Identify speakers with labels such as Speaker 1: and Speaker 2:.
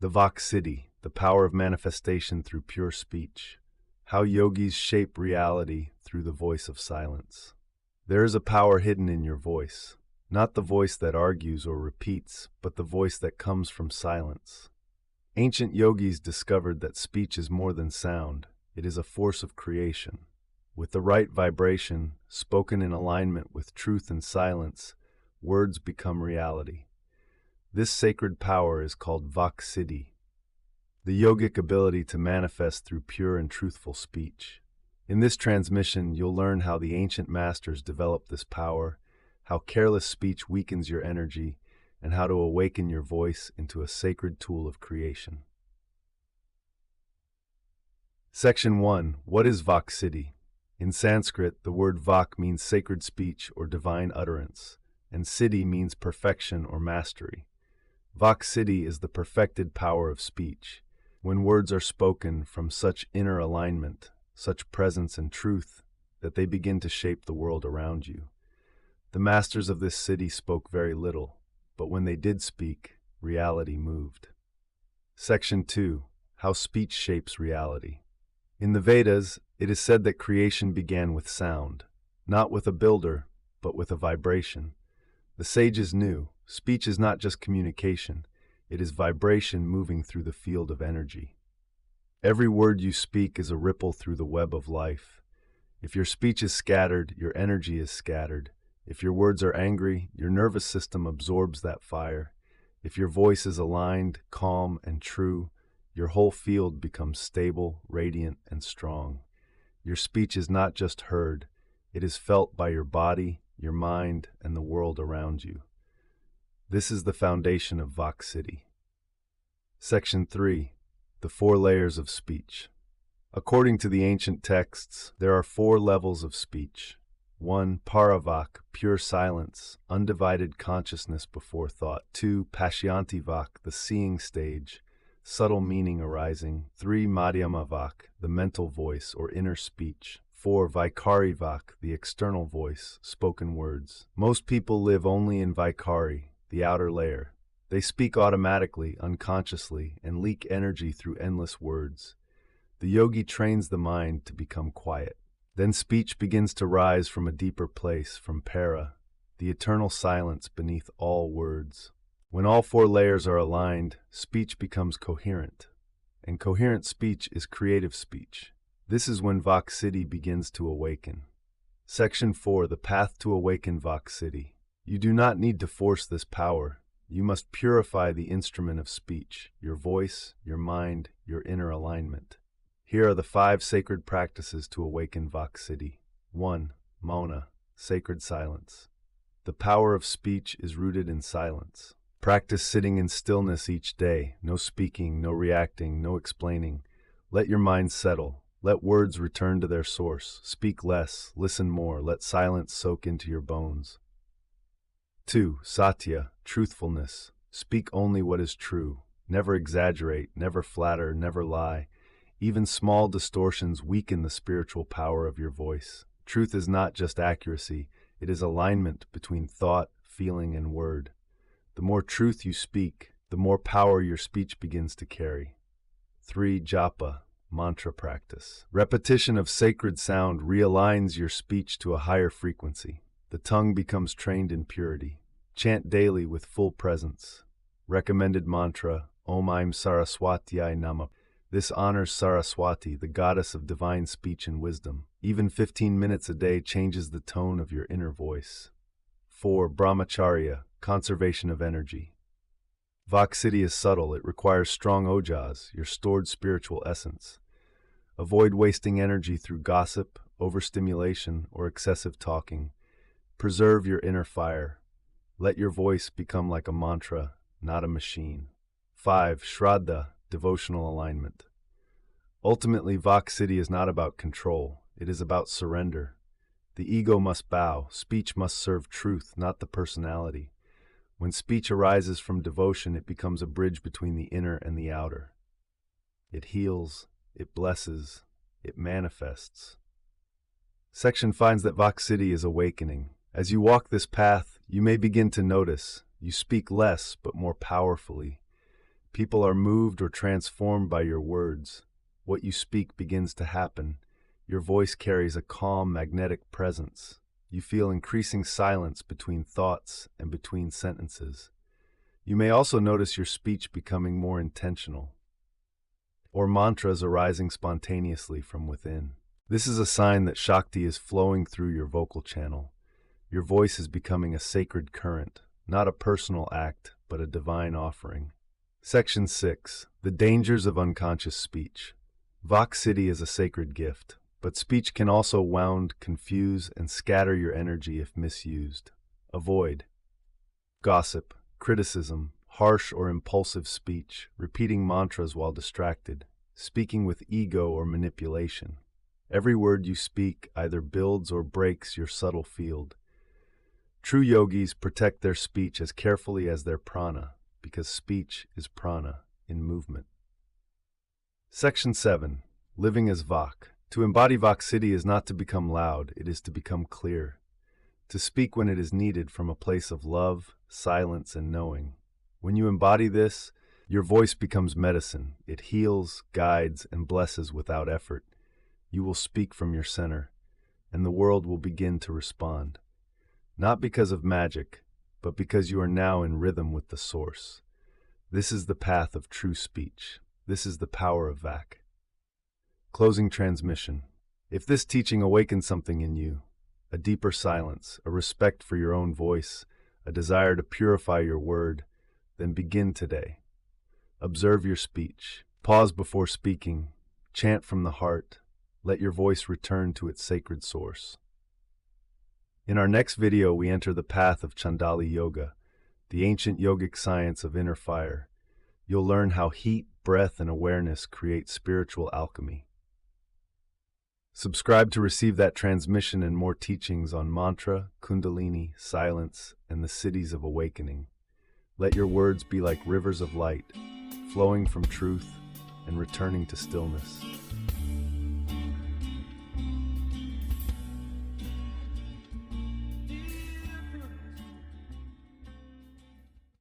Speaker 1: The Vak Siddhi, the power of manifestation through pure speech. How yogis shape reality through the voice of silence. There is a power hidden in your voice, not the voice that argues or repeats, but the voice that comes from silence. Ancient yogis discovered that speech is more than sound, it is a force of creation. With the right vibration, spoken in alignment with truth and silence, words become reality. This sacred power is called Vak Siddhi, the yogic ability to manifest through pure and truthful speech. In this transmission, you'll learn how the ancient masters developed this power, how careless speech weakens your energy, and how to awaken your voice into a sacred tool of creation. Section 1. What is Vak Siddhi? In Sanskrit, the word Vak means sacred speech or divine utterance, and Siddhi means perfection or mastery. Vak Siddhi is the perfected power of speech. When words are spoken from such inner alignment, such presence and truth, that they begin to shape the world around you. The masters of this Siddhi spoke very little, but when they did speak, reality moved. Section 2. How speech shapes reality. In the Vedas, it is said that creation began with sound, not with a builder, but with a vibration. The sages knew, speech is not just communication, it is vibration moving through the field of energy. Every word you speak is a ripple through the web of life. If your speech is scattered, your energy is scattered. If your words are angry, your nervous system absorbs that fire. If your voice is aligned, calm, and true, your whole field becomes stable, radiant, and strong. Your speech is not just heard, it is felt by your body, your mind, and the world around you. This is the foundation of Vak Siddhi. Section 3. The 4 layers of speech. According to the ancient texts, there are 4 levels of speech. 1. Paravak, pure silence, undivided consciousness before thought. 2. Pashyantivak, the seeing stage, subtle meaning arising. 3. Madhyamavak, the mental voice or inner speech. 4. Vikarivak, the external voice, spoken words. Most people live only in Vikari, the outer layer. They speak automatically, unconsciously, and leak energy through endless words. The yogi trains the mind to become quiet. Then speech begins to rise from a deeper place, from para, the eternal silence beneath all words. When all 4 layers are aligned, speech becomes coherent. And coherent speech is creative speech. This is when Vak Siddhi begins to awaken. Section 4. The path to awaken Vak Siddhi. You do not need to force this power. You must purify the instrument of speech, your voice, your mind, your inner alignment. Here are the 5 sacred practices to awaken Vak Siddhi. 1. Mauna, sacred silence. The power of speech is rooted in silence. Practice sitting in stillness each day. No speaking, no reacting, no explaining. Let your mind settle. Let words return to their source. Speak less, listen more. Let silence soak into your bones. 2. Satya, truthfulness. Speak only what is true. Never exaggerate, never flatter, never lie. Even small distortions weaken the spiritual power of your voice. Truth is not just accuracy, it is alignment between thought, feeling, and word. The more truth you speak, the more power your speech begins to carry. 3. Japa, mantra practice. Repetition of sacred sound realigns your speech to a higher frequency. The tongue becomes trained in purity. Chant daily with full presence. Recommended mantra, Om Aim Saraswatyai Namah. This honors Saraswati, the goddess of divine speech and wisdom. Even 15 minutes a day changes the tone of your inner voice. 4. Brahmacharya, conservation of energy. Vak Siddhi is subtle. It requires strong ojas, your stored spiritual essence. Avoid wasting energy through gossip, overstimulation, or excessive talking. Preserve your inner fire. Let your voice become like a mantra, not a machine. 5. Shraddha, devotional alignment. Ultimately, Vak Siddhi is not about control. It is about surrender. The ego must bow. Speech must serve truth, not the personality. When speech arises from devotion, it becomes a bridge between the inner and the outer. It heals, it blesses, it manifests. Section finds that Vak Siddhi is awakening. As you walk this path, you may begin to notice you speak less but more powerfully. People are moved or transformed by your words. What you speak begins to happen. Your voice carries a calm, magnetic presence. You feel increasing silence between thoughts and between sentences. You may also notice your speech becoming more intentional, or mantras arising spontaneously from within. This is a sign that Shakti is flowing through your vocal channel. Your voice is becoming a sacred current, not a personal act, but a divine offering. Section 6. The dangers of unconscious speech. Vak Siddhi is a sacred gift, but speech can also wound, confuse, and scatter your energy if misused. Avoid gossip, criticism, harsh or impulsive speech, repeating mantras while distracted, speaking with ego or manipulation. Every word you speak either builds or breaks your subtle field. True yogis protect their speech as carefully as their prana, because speech is prana in movement. Section 7. Living as Vak. To embody Vak Siddhi is not to become loud, it is to become clear. To speak when it is needed from a place of love, silence, and knowing. When you embody this, your voice becomes medicine. It heals, guides, and blesses without effort. You will speak from your center, and the world will begin to respond. Not because of magic, but because you are now in rhythm with the source. This is the path of true speech. This is the power of Vak. Closing transmission. If this teaching awakens something in you, a deeper silence, a respect for your own voice, a desire to purify your word, then begin today. Observe your speech. Pause before speaking. Chant from the heart. Let your voice return to its sacred source. In our next video, we enter the path of Chandali Yoga, the ancient yogic science of inner fire. You'll learn how heat, breath, and awareness create spiritual alchemy. Subscribe to receive that transmission and more teachings on mantra, kundalini, silence, and the cities of awakening. Let your words be like rivers of light, flowing from truth and returning to stillness.